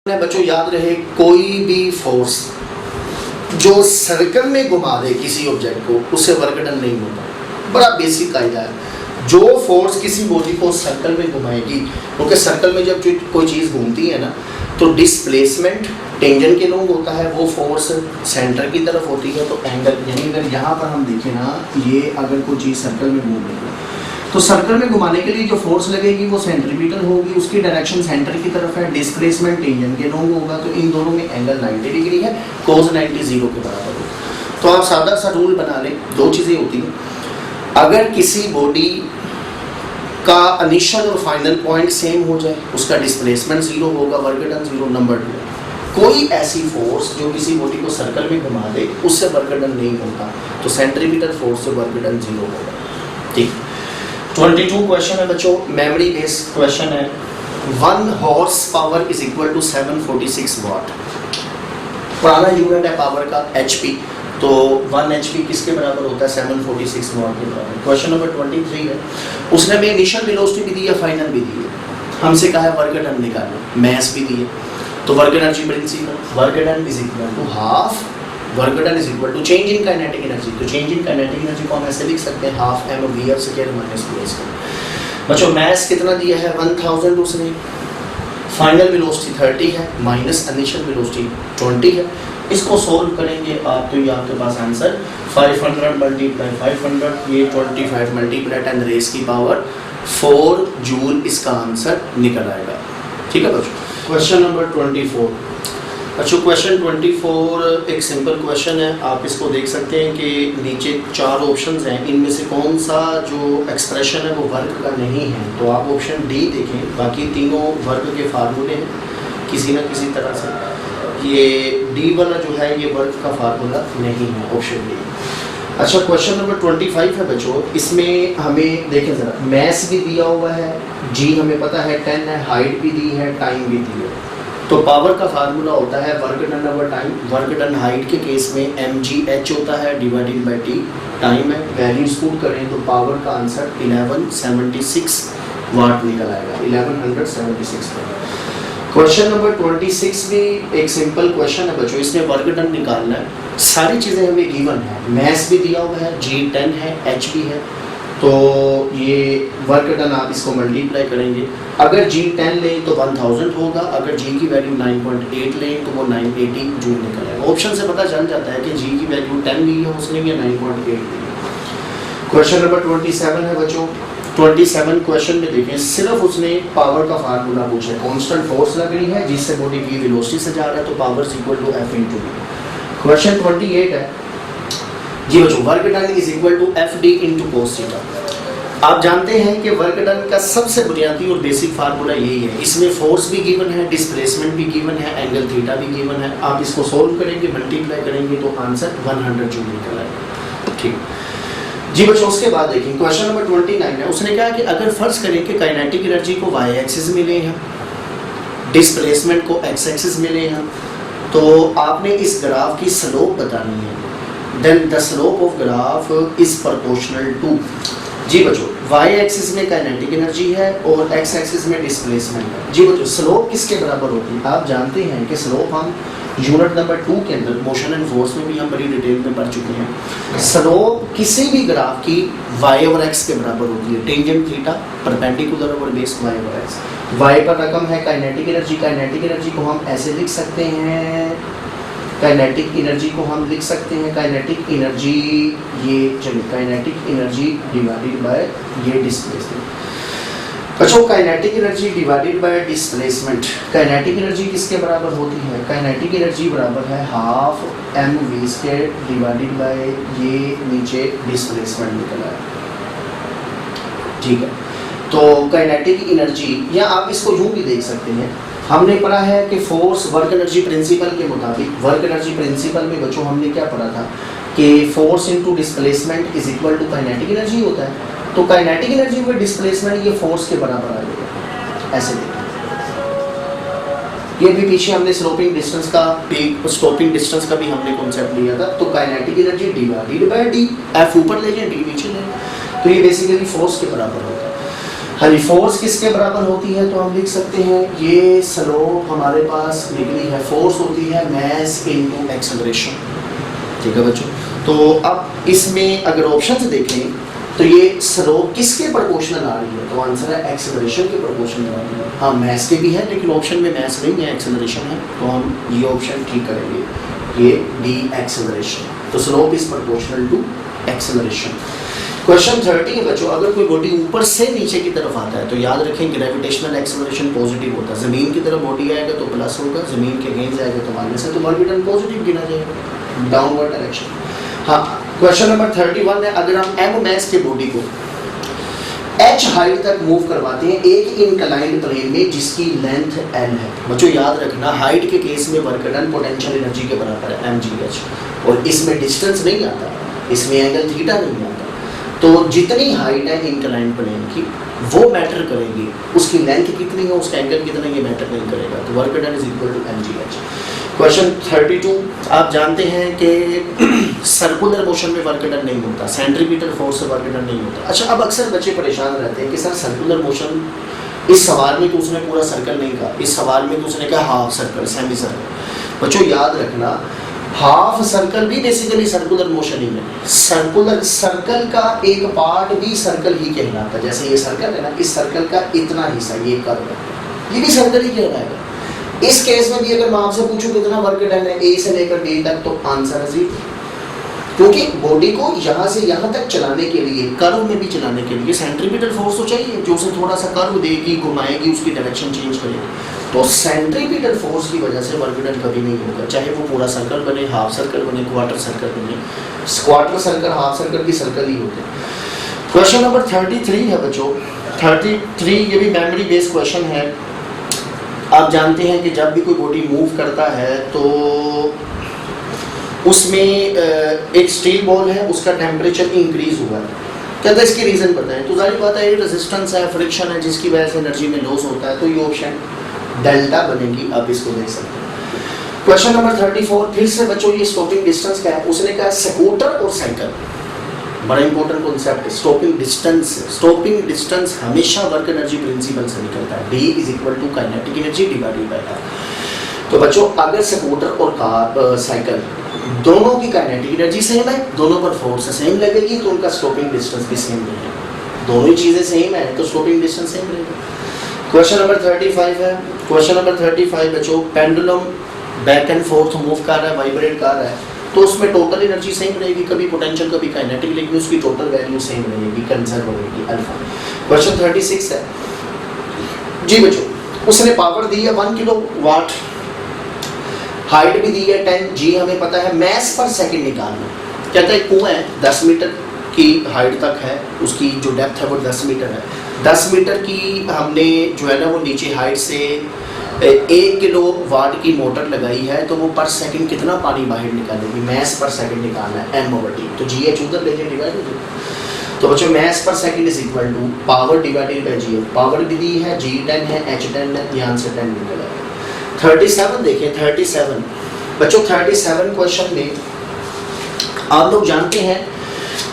बच्चों याद रहे, कोई भी फोर्स जो सर्कल में घुमा दे किसी ऑब्जेक्ट को उससे वर्क डन नहीं होता। बड़ा बेसिक कायदा है। जो फोर्स किसी बॉडी को सर्कल में घुमाएगी, क्योंकि सर्कल में जब कोई चीज़ घूमती है ना तो डिस्प्लेसमेंट टेंजेंट के लॉन्ग होता है, वो फोर्स सेंटर की तरफ होती है। तो एंगल यानी अगर यहाँ पर हम देखें ना, ये अगर कोई चीज़ सर्कल में घूम रही है तो सर्कल में घुमाने के लिए जो फोर्स लगेगी वो सेंट्रीपिटल होगी, उसकी डायरेक्शन सेंटर की तरफ है, डिस्प्लेसमेंट टेंजेंट के लॉन्ग होगा। तो इन दोनों में एंगल 90 डिग्री है, कोस 90 0 के बराबर हो। तो आप सादा सा रूल बना लें, दो चीज़ें होती हैं। अगर किसी बॉडी का इनिशियल और फाइनल पॉइंट सेम हो जाए, उसका डिस्प्लेसमेंट 0 होगा, वर्क डन 0। नंबर 2, कोई ऐसी फोर्स जो किसी बॉडी को सर्कल में घुमा दे उससे वर्क डन नहीं होता, तो सेंट्रीपिटल फोर्स से वर्क डन 0 होगा। ठीक। 22 क्वेश्चन है बच्चों, मेमोरी बेस्ड क्वेश्चन है। 1 horse power is equal to 746 watt. पुराना यूनिट है पावर का HP, तो 1 HP किसके बराबर होता है? 746 वाट के बराबर। क्वेश्चन नंबर 23 है, उसने हमें इनिशियल वेलोसिटी भी दी है, फाइनल भी दी है। हमसे कहा है वर्क डन निकालो, मैस भी दी है। तो work energy principle, work done is equal to half work done is equal to change in kinetic energy. तो चेंज इन काइनेटिक एनर्जी को हम ऐसे लिख सकते हैं, half mv square minus bs। बच्चों मैस कितना दिया है? 1000 उसने। फाइनल वेलोसिटी 30 है, माइनस इनिशियल वेलोसिटी 20 है। इसको सोल्व करेंगे आप तो ये आपके पास आंसर 500 मल्टीप्लाई 500, ये 25 मल्टीप्लाई 10 रेस की पावर 4 जूल इसका आंसर निकल आएगा। ठीक है बच्चों। Question number 24। अच्छा, क्वेश्चन 24 एक सिंपल क्वेश्चन है। आप इसको देख सकते हैं कि नीचे 4 ऑप्शंस हैं, इनमें से कौन सा जो एक्सप्रेशन है वो वर्क का नहीं है। तो आप ऑप्शन डी देखें, बाकी तीनों वर्क के फार्मूले हैं किसी न किसी तरह से। ये डी वाला जो है ये वर्क का फार्मूला नहीं है, ऑप्शन डी। अच्छा, क्वेश्चन नंबर 25 है बच्चों, इसमें हमें देखें ज़रा, मैस भी दिया हुआ है, जी हमें पता है 10 है, हाइट भी दी है, टाइम भी दी है। तो पावर का फार्मूला होता है work done over time. Work done height के केस में mgh होता है डिवाइडेड बाय t, टाइम है। वैल्यूज पुट करें तो पावर का आंसर 1176 वाट निकल आएगा, 1176 वाट। क्वेश्चन नंबर 26 भी एक सिंपल क्वेश्चन है बच्चों, इसमें वर्क डन निकालना है। सारी चीज़ें हमें गिवन है, मैस भी दिया हुआ है, g 10 है, h भी है। तो ये वर्क डन आप इसको मल्टीप्लाई करेंगे। अगर g 10 लें तो 1000 होगा, अगर g की वैल्यू 9.8 लें तो वो 980 जूल निकल आएगा। ऑप्शन से पता चल जाता है कि g की वैल्यू 10 ली है उसने या 9.8 ली है। क्वेश्चन नंबर 27 है बच्चों। 27 क्वेश्चन में देखें, सिर्फ उसने पावर का फार्मूला पूछा है। कांस्टेंट फोर्स लग रही है जिससे बॉडी v वेलोसिटी से जा रहा है, तो power is equal to f * v। Question 28 है जी बच्चों, work done is equal to fd into cos theta. आप जानते हैं कि वर्क डन का सबसे बुनियादी और बेसिक फार्मूला यही है। इसमें फोर्स भी गिवन है, डिस्प्लेसमेंट भी गिवन है, एंगल थीटा भी गिवन है। आप इसको सोल्व करेंगे, मल्टीप्लाई करेंगे तो आंसर 100 जूल निकल आएगा। ठीक जी बच्चों। उसके बाद देखिए क्वेश्चन नंबर 29 है, उसने कहा कि अगर फर्ज करें कि काइनेटिक एनर्जी को y एक्सिस मिले हैं, डिस्प्लेसमेंट को x एक्सिस मिले हैं, तो आपने इस ग्राफ की स्लोप बतानी है। Then the slope of graph is proportional to. जी बच्चों, y एक्सिस में काइनेटिक एनर्जी है और x एक्सिस में डिस्प्लेसमेंट है। जी बच्चों, स्लोप किसके बराबर होती है? आप जानते हैं कि स्लोप हम यूनिट नंबर 2 के अंदर मोशन एंड फोर्स में भी हम बड़ी डिटेल में पढ़ चुके हैं। स्लोप किसी भी ग्राफ की y और x के बराबर होती है। टेंजेंट थीटा, परपेंडिकुलर और बेस y और x। y पर रकम है काइनेटिक एनर्जी। काइनेटिक एनर्जी को हम ऐसे लिख सकते हैं, काइनेटिक एनर्जी को हम लिख सकते हैं, काइनेटिक एनर्जी ये चलिए काइनेटिक एनर्जी डिवाइडेड बाय ये डिस्प्लेसमेंट। बच्चों, kinetic energy divided bye displacement, kinetic energy किसके बराबर होती है? काइनेटिक एनर्जी बराबर है हाफ mv² डिवाइडेड बाय ये नीचे डिस्प्लेसमेंट निकला है। ठीक है, तो काइनेटिक एनर्जी, या आप इसको यूं भी देख सकते हैं, हमने पढ़ा है कि फोर्स वर्क एनर्जी प्रिंसिपल के मुताबिक, वर्क एनर्जी प्रिंसिपल में बच्चों हमने क्या पढ़ा था कि force into displacement is equal to kinetic energy होता है। तो काइनेटिक एनर्जी में डिस्प्लेसमेंट ये फोर्स के बराबर आ जाएगा। ऐसे देखिए, ये भी पीछे हमने स्लोपिंग डिस्टेंस का भी हमने कॉन्सेप्ट लिया था। तो kinetic energy divided bye D, F ऊपर ले जाए डी नीचे ले, तो ये बेसिकली फोर्स के बराबर होता है। हाँ जी, फोर्स किसके बराबर होती है तो हम लिख सकते हैं ये स्लोप हमारे पास निकली है, फोर्स होती है मैस इनटू एक्सेलरेशन। ठीक है बच्चों, तो अब इसमें अगर ऑप्शन देखें तो ये स्लोप किसके प्रोपोर्शनल आ रही है, तो आंसर है एक्सेलरेशन के प्रोपोर्शनल आ रही है। हाँ मैस के भी है लेकिन ऑप्शन में मैस नहीं है, एक्सेलरेशन है, तो हम ये ऑप्शन ठीक करेंगे, ये डी एक्सेलरेशन। तो slope is proportional to acceleration. Question 30 है बच्चों, अगर कोई बॉडी ऊपर से नीचे की तरफ आता है तो याद रखें ग्रेविटेशनल एक्सेलरेशन पॉजिटिव होता है। जमीन की तरफ बॉडी आएगा तो प्लस होगा, जमीन के अगेंस्ट जाएगा तो माइनस है, तो वर्क डन पॉजिटिव गिना जाएगा, डाउनवर्ड डायरेक्शन। हाँ क्वेश्चन नंबर 31 है, अगर हम एम मैस के बॉडी को एच हाइट तक मूव करवाते हैं एक इनक्लाइंड प्लेन में जिसकी लेंथ एल है। बच्चों याद रखना हाइट के केस में वर्क डन पोटेंशियल एनर्जी के बराबर है mgh, और इसमें डिस्टेंस नहीं आता, इसमें एंगल थीटा नहीं आता। तो जितनी हाइट है इनक्लाइंड प्लेन की वो मैटर करेगी, उसकी लेंथ कितनी है उसका एंगल कितना है ये मैटर नहीं करेगा। तो work done is equal to mgh। Question 32, आप जानते हैं कि सर्कुलर मोशन में वर्क डन नहीं होता, सेंट्रीपिटल फोर्स से वर्क डन नहीं होता। अच्छा अब अक्सर बच्चे परेशान रहते हैं कि सर सर्कुलर मोशन, इस सवाल में तो उसने पूरा सर्कल नहीं कहा, इस सवाल में तो उसने कहा हाफ सर्कल, सेमी सर्कल। बच्चों याद रखना हाफ सर्कल भी बेसिकली सर्कुलर मोशन ही है, सर्कुलर सर्कल का एक पार्ट भी सर्कल ही कहलाता है। जैसे ये सर्कल है ना, इस सर्कल का इतना हिस्सा ये कर्व है, ये भी सर्कल ही कहलाएगा। इस केस में भी अगर मैं आपसे पूछूं कितना वर्क डन है ए से लेकर बी तक, तो आंसर है 0, क्योंकि बॉडी को यहाँ से यहाँ तक चलाने के लिए, कर्व में भी चलाने के लिए सेंट्रीपिटल फोर्स तो चाहिए जो उसे थोड़ा सा कर्व देगी, घुमाएगी, उसकी डायरेक्शन चेंज करेगी। तो सेंट्रीपिटल फोर्स की वजह से वर्क डन कभी नहीं होगा, चाहे वो पूरा सर्कल बने, हाफ सर्कल बने, क्वार्टर सर्कल बने। क्वार्टर सर्कल हाफ सर्कल भी सर्कल ही होते हैं। क्वेश्चन नंबर 33 है बच्चों, 33 ये भी मेमोरी बेस्ड क्वेश्चन है। आप जानते हैं कि जब भी कोई बॉडी मूव करता है तो उसमें एक स्टील बॉल है, उसका टेम्परेचर इंक्रीज हुआ है, कहता है इसकी रीज़न बताएं। तो जाहिर बात है ये रेजिस्टेंस है, फ्रिक्शन है, जिसकी वजह से एनर्जी में लॉस होता है, तो ये ऑप्शन डेल्टा बनेगी, आप इसको देख सकते हैं। क्वेश्चन नंबर 34 फिर से बच्चों ये स्टॉपिंग डिस्टेंस क्या है, उसने कहा स्कूटर और साइकिल, बड़ा इंपॉर्टेंट कॉन्सेप्ट है स्टॉपिंग डिस्टेंस। स्टॉपिंग डिस्टेंस हमेशा वर्क एनर्जी प्रिंसिपल से निकलता है, D is equal to kinetic energy divided by R। तो बच्चों अगर स्कूटर और कार साइकिल दोनों की काइनेटिक एनर्जी सेम है, दोनों पर फोर्स सेम लगेगी, तो उनका स्टॉपिंग डिस्टेंस भी सेम रहेगा। दोनों ही चीज़ें सेम है तो स्टॉपिंग डिस्टेंस सेम रहेगा। क्वेश्चन नंबर 35 है, क्वेश्चन नंबर 35 बच्चों pendulum back and fourth move कर रहा है, वाइब्रेट कर रहा है, तो उसमें टोटल एनर्जी सेम रहेगी, कभी पोटेंशियल कभी काइनेटिक, लेकिन उसकी टोटल वैल्यू सेम रहेगी, कंजर्व रहेगी अल्फा। क्वेश्चन 36 है जी बच्चों, उसने पावर दी है 1 किलो वाट, हाइट भी दी है 10 जी, हमें पता है मैस पर सेकंड निकालना। कहता है कुआं है 10 मीटर की हाइट तक है, उसकी जो डेप्थ है वो 10 मीटर है, 10 मीटर की हमने जो है ना वो नीचे हाइट से 1 किलो वाट की मोटर लगाई है, तो वो पर सेकंड कितना पानी बाहर निकालेगी, मैस पर सेकंड निकालना है m/t, तो GH उधर ले जाए डिवाइड हो जाए। तो बच्चों mass per second is equal to power divided by GH, power भी दी है G10 है H10 है, ध्यान से 10 निकला है। 37 देखिए 37 बच्चों, 37 क्वेश्चन में आप लोग जानते हैं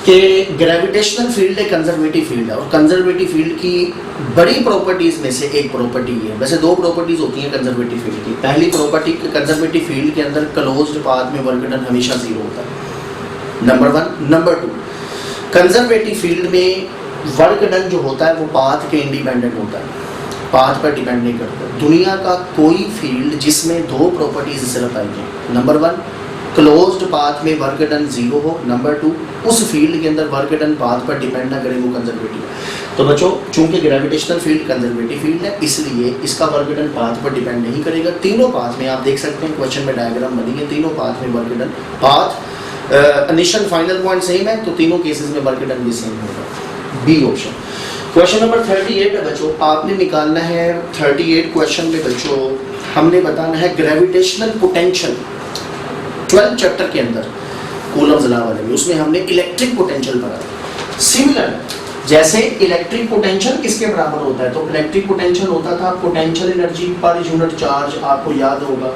कि ग्रेविटेशनल फील्ड एक कंजर्वेटिव फील्ड है, और कंजर्वेटिव फील्ड की बड़ी प्रॉपर्टीज में से एक प्रॉपर्टी है, वैसे 2 प्रॉपर्टीज होती हैं कंजर्वेटिव फील्ड की। पहली प्रॉपर्टी कंजर्वेटिव फील्ड के अंदर क्लोज्ड पाथ में वर्क डन हमेशा 0 होता है, नंबर 1। नंबर 2 कंजर्वेटिव फील्ड में वर्क डन जो होता है वो पाथ के इंडिपेंडेंट होता है, पाथ पर डिपेंड नहीं करता। दुनिया का कोई फील्ड जिसमें 2 प्रॉपर्टीज सिर्फ आएंगी, नंबर 1 क्लोज्ड पाथ में वर्क डन 0 हो, नंबर 2 उस फील्ड के अंदर वर्क डन पाथ पर डिपेंड ना करे, वो कंजर्वेटिव। तो बच्चों चूंकि ग्रेविटेशनल फील्ड कंजर्वेटिव फील्ड है, इसलिए इसका वर्क डन पाथ पर डिपेंड नहीं करेगा। तीनों पाथ में आप देख सकते हैं क्वेश्चन में डायग्राम बनी है, तीनों पाथ में work done path initial final point same है, तो तीनों केसेस में वर्क डन भी सेम होगा, बी ऑप्शन। क्वेश्चन नंबर 38 है बच्चों, आपने निकालना है 38 क्वेश्चन में बच्चों हमने बताना है ग्रेविटेशनल पोटेंशियल 12 चैप्टर के अंदर कूलम्स लॉ वाले में, उसमें हमने इलेक्ट्रिक पोटेंशियल पढ़ा। सिमिलर जैसे इलेक्ट्रिक पोटेंशियल किसके बराबर होता है, तो इलेक्ट्रिक पोटेंशियल होता था potential energy per unit charge, आपको याद होगा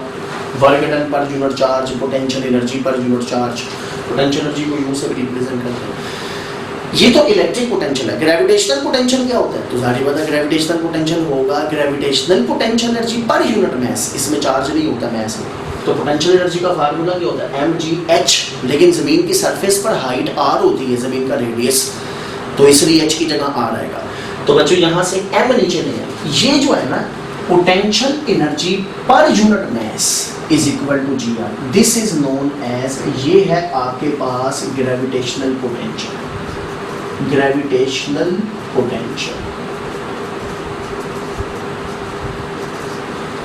वर्क डन पर unit charge, potential energy per unit charge, potential energy को यू से रिप्रेजेंट करते हैं। ये तो इलेक्ट्रिक पोटेंशियल है। ग्रेविटेशनल पोटेंशियल क्या होता है? तो जाहिर बात है ग्रेविटेशनल पोटेंशियल होगा gravitational potential energy per unit मास, इसमें चार्ज नहीं होता मास में। तो पोटेंशियल एनर्जी का फार्मूला क्या होता है? mgh, लेकिन जमीन की सरफेस पर हाइट r होती है, जमीन का रेडियस, तो इसलिए h की जगह r आएगा। तो बच्चों यहाँ से m नीचे ले आए। ये जो है ना potential energy per unit mass is equal to gr, this is known as, ये है आपके पास ग्रेविटेशनल पोटेंशियल, ग्रेविटेशनल पोटेंशियल।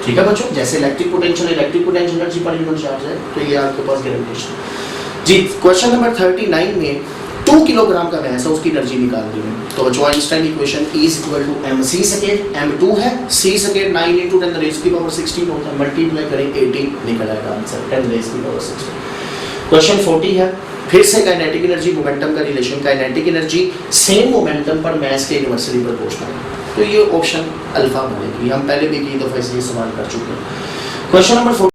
ठीक है बच्चों, जैसे electric potential energy per unit charge है, तो ये आपके पास ग्रेविटेशन। जी क्वेश्चन नंबर 39 में 2 किलोग्राम का मास है, उसकी एनर्जी निकाल दी है। तो बच्चों Einstein equation E equal to mc square, m2 है, c स्क्वायर 9 × 10 रेज़ की पावर 16 होता है, मल्टीप्लाई करें 18 निकल आएगा आंसर 10 रेज़ की पावर 16। क्वेश्चन 40 है, फिर से काइनेटिक एनर्जी मोमेंटम का रिलेशन, काइनेटिक एनर्जी सेम मोमेंटम पर मास के इनवर्सली प्रोपोर्शनल है, तो ये ऑप्शन अल्फा बनेगी। हम पहले भी कई दफा ये सवाल कर चुके हैं। Question number